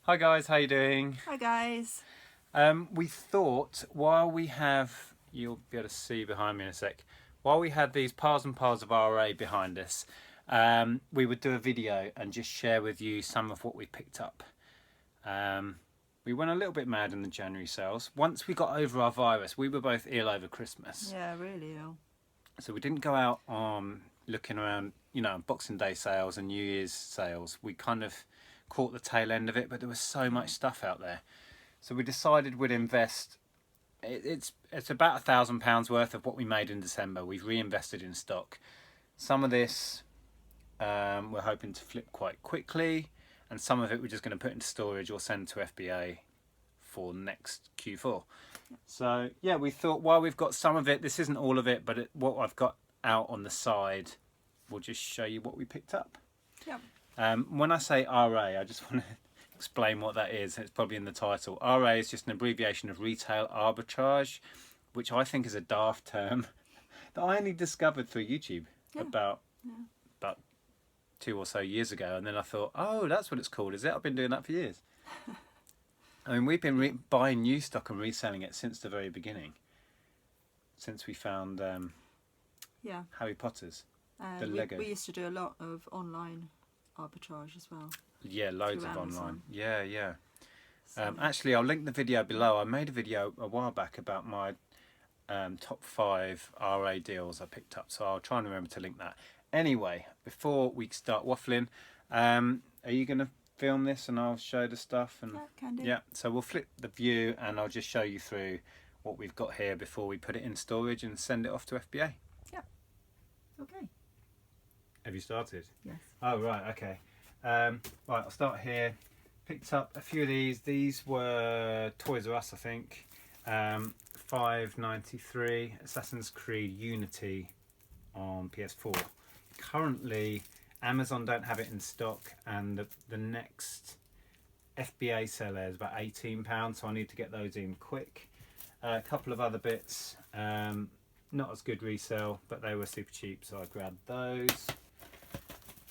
Hi guys, how you doing? Hi guys. We thought while we have, you'll be able to see behind me in a sec, while we had these piles and piles of RA behind us, we would do a video and just share with you some of what we picked up. We went a little bit mad in the January sales. Once we got over our virus, we were both ill over Christmas. Yeah, really ill. So we didn't go out looking around, Boxing Day sales and New Year's sales. We kind of caught the tail end of it, but there was so much stuff out there. So we decided we'd invest. It's about £1,000 worth of what we made in December. We've reinvested in stock. Some of this we're hoping to flip quite quickly, and some of it we're just going to put into storage or send to FBA for next Q4. So yeah, we thought while we've got some of it, this isn't all of it, but what I've got out on the side, we'll just show you what we picked up. Yep. When I say RA, I just want to explain what that is. It's probably in the title. RA is just an abbreviation of Retail Arbitrage, which I think is a daft term that I only discovered through YouTube about 2 or so years ago. And then I thought, oh, that's what it's called, is it? I've been doing that for years. I mean, we've been buying new stock and reselling it since the very beginning. Since we found Harry Potter's, the Lego. We used to do a lot of online arbitrage as well. Yeah, loads of Amazon. online. Yeah. So, Actually, I'll link the video below. I made a video a while back about my top 5 RA deals I picked up, so I'll try and remember to link that. Anyway, before we start waffling, are you going to film this and I'll show the stuff? And yeah, can do. yeah, so we'll flip the view and I'll just show you through what we've got here before we put it in storage and send it off to FBA. Okay. Have you started? Yes. Oh, right, okay. Right, I'll start here. Picked up a few of these. These were Toys R Us, I think. $5.93 Assassin's Creed Unity on PS4. Currently, Amazon don't have it in stock, and the next FBA seller is about £18, so I need to get those in quick. A couple of other bits, not as good resale, but they were super cheap, so I grabbed those.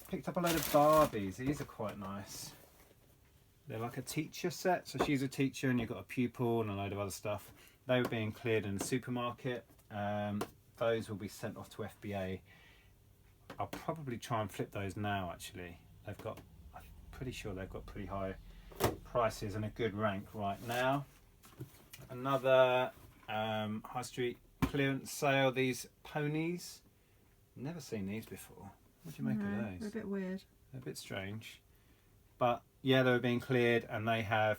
Picked up a load of Barbies. These are quite nice. They're like a teacher set, so she's a teacher and you've got a pupil and a load of other stuff. They were being cleared in the supermarket. Those will be sent off to FBA. I'll probably try and flip those now, actually. I'm pretty sure they've got pretty high prices and a good rank right now. Another high street clearance sale, these ponies. Never seen these before. What do you make of those? They're a bit weird. They're a bit strange. But yeah, they were being cleared and they have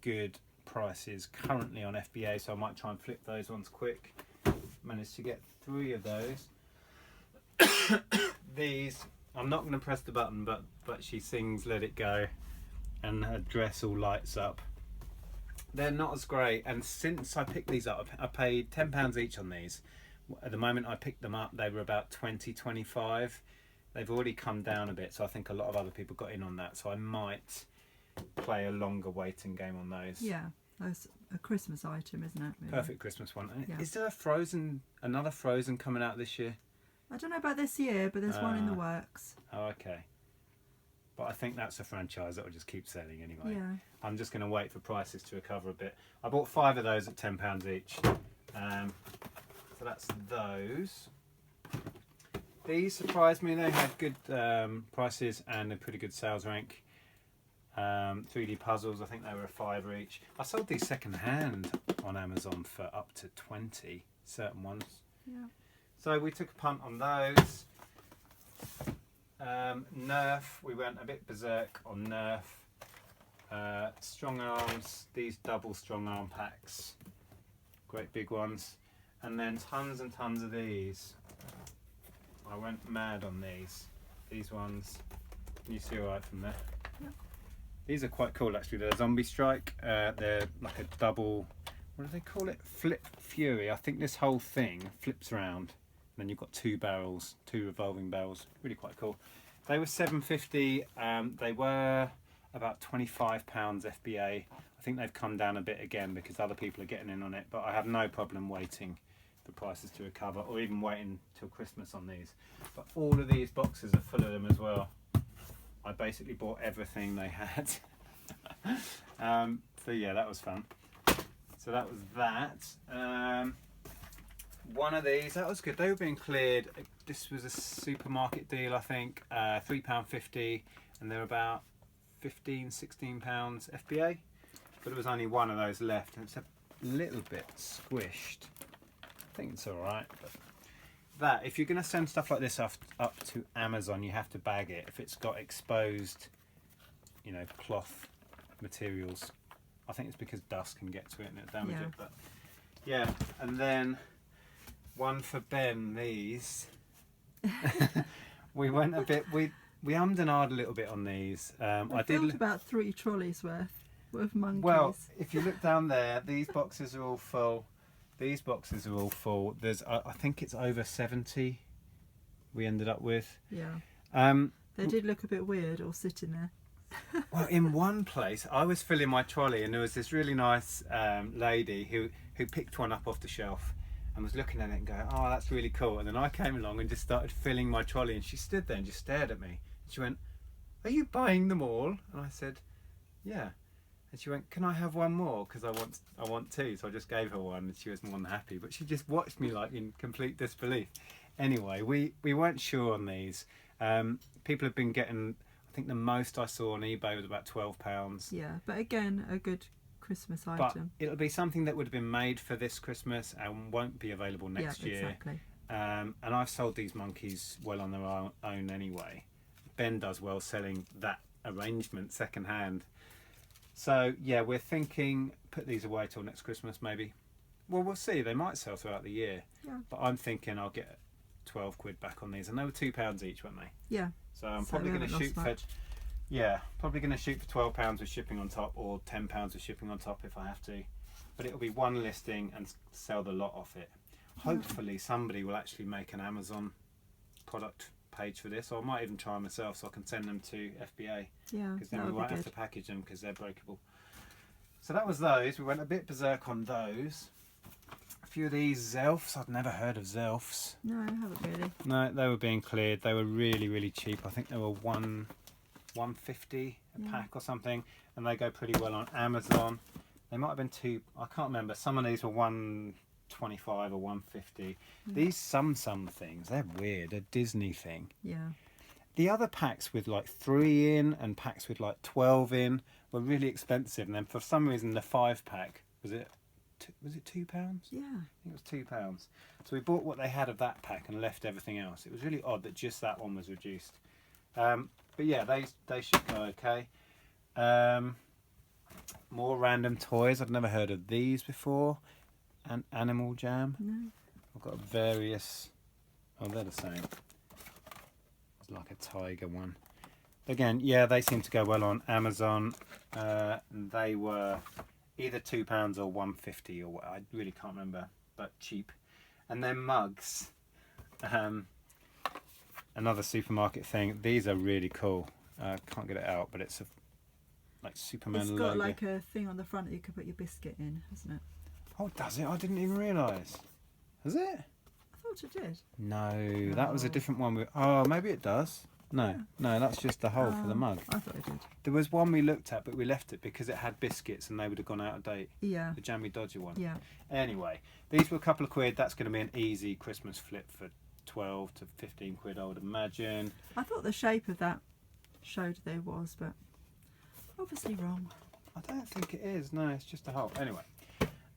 good prices currently on FBA, so I might try and flip those ones quick. Managed to get 3 of those. These, I'm not going to press the button, but she sings Let It Go and her dress all lights up. They're not as great, and since I picked these up, I paid £10 each on these. At the moment I picked them up, they were about 20-25. They've already come down a bit, so I think a lot of other people got in on that, so I might play a longer waiting game on those. Yeah, that's a Christmas item, isn't it? Really? Perfect Christmas one. Yeah. Is there another Frozen coming out this year? I don't know about this year, but there's one in the works. Oh, okay. But I think that's a franchise that will just keep selling anyway. Yeah. I'm just going to wait for prices to recover a bit. I bought 5 of those at £10 each. So that's those. These surprised me. They had good prices and a pretty good sales rank. 3D puzzles, I think they were a £5 each. I sold these second hand on Amazon for up to 20, certain ones. Yeah. So we took a punt on those. Nerf, we went a bit berserk on Nerf. Strong arms, these double strong arm packs, great big ones. And then tons and tons of these. I went mad on these ones. Can you see all right from there? Yeah. These are quite cool actually. They're Zombie Strike. They're like a double, what do they call it? Flip Fury. I think this whole thing flips around. And then you've got 2 barrels, 2 revolving barrels. Really quite cool. They were $7.50. They were about £25 FBA. I think they've come down a bit again because other people are getting in on it. But I have no problem waiting for prices to recover, or even waiting till Christmas on these. But all of these boxes are full of them as well. I basically bought everything they had. So yeah, that was fun. So that was that. One of these, that was good. They were being cleared. This was a supermarket deal, I think. £3.50, and they're about £15-16 FBA. But there was only one of those left, and it's a little bit squished. I think it's all right. But that, if you're going to send stuff like this up to Amazon, you have to bag it. If it's got exposed, you know, cloth materials, I think it's because dust can get to it and it'll damage it. But yeah, and then one for Ben. These we went a bit. We ummed and ahed a little bit on these. I filled about 3 trolleys worth of monkeys. Well, if you look down there, these boxes are all full. These boxes are all full. There's, I think it's over 70 we ended up with. Yeah. They did look a bit weird all sitting there. Well, in one place, I was filling my trolley and there was this really nice lady who picked one up off the shelf and was looking at it and going, oh, that's really cool. And then I came along and just started filling my trolley, and she stood there and just stared at me. And she went, are you buying them all? And I said, yeah. And she went, can I have one more? Because I want 2. So I just gave her one and she was more than happy. But she just watched me like in complete disbelief. Anyway, we weren't sure on these. People have been getting, I think the most I saw on eBay was about £12. Yeah, but again, a good Christmas But item. it'll be something that would have been made for this Christmas and won't be available next year. Exactly. And I've sold these monkeys well on their own anyway. Ben does well selling that arrangement second hand. So yeah, we're thinking put these away till next Christmas maybe. Well, we'll see. They might sell throughout the year. Yeah. But I'm thinking I'll get 12 quid back on these, and they were £2 each, weren't they? Yeah. So I'm probably going to shoot for £12 with shipping on top, or £10 with shipping on top if I have to. But it'll be one listing and sell the lot off it. Hopefully somebody will actually make an Amazon product page for this, or I might even try myself so I can send them to FBA. Yeah, because then we won't have to package them because they're breakable. So that was those. We went a bit berserk on those. A few of these Zelfs, I'd never heard of Zelfs. No, I haven't really. No, they were being cleared. They were really, really cheap. I think they were £1.50 a pack or something, and they go pretty well on Amazon. They might have been I can't remember. Some of these were £1.25 or £1.50. These some things, they're weird. A Disney thing. Yeah. The other packs with like 3 in and packs with like 12 in were really expensive, and then for some reason the 5-pack was it £2? Yeah. I think it was £2. So we bought what they had of that pack and left everything else. It was really odd that just that one was reduced. But yeah, they should go okay. More random toys. I've never heard of these before. And Animal Jam. No. I've got various. Oh, they're the same. It's like a tiger one. Again, yeah, they seem to go well on Amazon. They were either £2 or £1.50 or what. I really can't remember, but cheap. And then mugs. Another supermarket thing. These are really cool. Can't get it out, but it's a like Superman logo. It's got like a thing on the front that you can put your biscuit in, hasn't it? Oh, does it? I didn't even realise. Has it? I thought it did. No, that was a different one. Oh, maybe it does. No, no, that's just the hole for the mug. I thought it did. There was one we looked at, but we left it because it had biscuits and they would have gone out of date. Yeah. The Jammy Dodger one. Yeah. Anyway, these were a couple of quid. That's going to be an easy Christmas flip for 12 to 15 quid, I would imagine. I thought the shape of that showed there was, but obviously wrong. I don't think it is. No, it's just a hole. Anyway.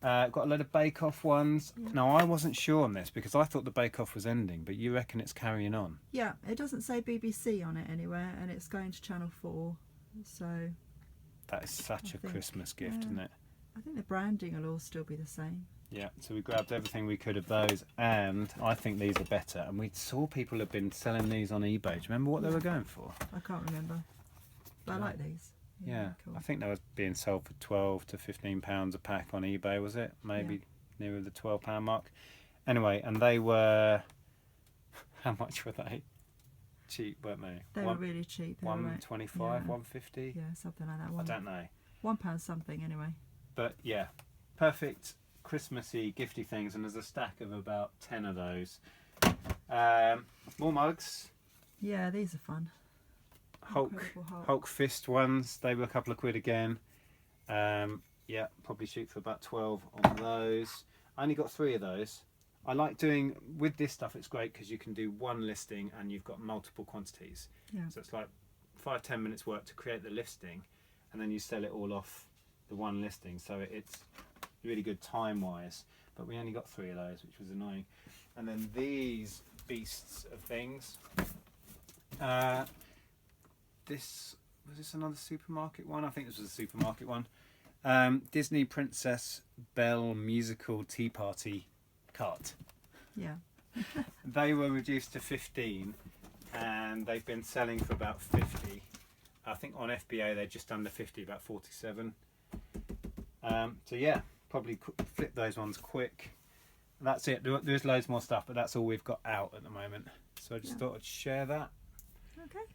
Got a load of Bake Off ones. Yeah. Now, I wasn't sure on this because I thought the Bake Off was ending, but you reckon it's carrying on? Yeah, it doesn't say BBC on it anywhere, and it's going to Channel 4, so... That is such a Christmas gift, isn't it? I think the branding will all still be the same. Yeah, so we grabbed everything we could of those, and I think these are better. And we saw people have been selling these on eBay. Do you remember what they were going for? I can't remember, but I like these. Yeah, cool. I think they were being sold for £12 to £15 a pack on eBay, was it? Maybe nearer the £12 mark. Anyway, and they were... How much were they? Cheap, weren't they? They were really cheap. £1.25, £1.50? Yeah, something like that. I don't know. £1 something anyway. But yeah, perfect Christmassy gifty things, and there's a stack of about 10 of those. More mugs. Yeah, these are fun. Hulk fist ones, they were a couple of quid again. Yeah, probably shoot for about 12 on those. I only got 3 of those. I like doing, with this stuff, it's great because you can do one listing and you've got multiple quantities. Yeah. So it's like 5-10 minutes work to create the listing, and then you sell it all off the one listing. So it's really good time wise. But we only got 3 of those, which was annoying. And then these beasts of things. This was this another supermarket one? I think this was a supermarket one. Disney Princess Belle musical tea party cart. Yeah. They were reduced to 15 and they've been selling for about 50. I think on FBA they're just under 50, about 47. So yeah, probably flip those ones quick. That's it. There's loads more stuff, but that's all we've got out at the moment. So I just thought I'd share that. Okay.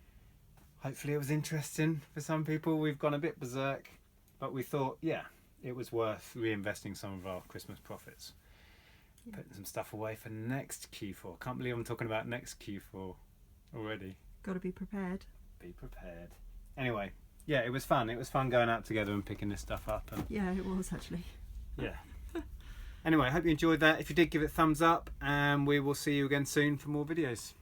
Hopefully it was interesting for some people. We've gone a bit berserk, but we thought, yeah, it was worth reinvesting some of our Christmas profits. Yeah. Putting some stuff away for next Q4. Can't believe I'm talking about next Q4 already. Got to be prepared. Be prepared. Anyway, yeah, it was fun. It was fun going out together and picking this stuff up. And yeah, it was actually. Yeah. Anyway, I hope you enjoyed that. If you did, give it a thumbs up, and we will see you again soon for more videos.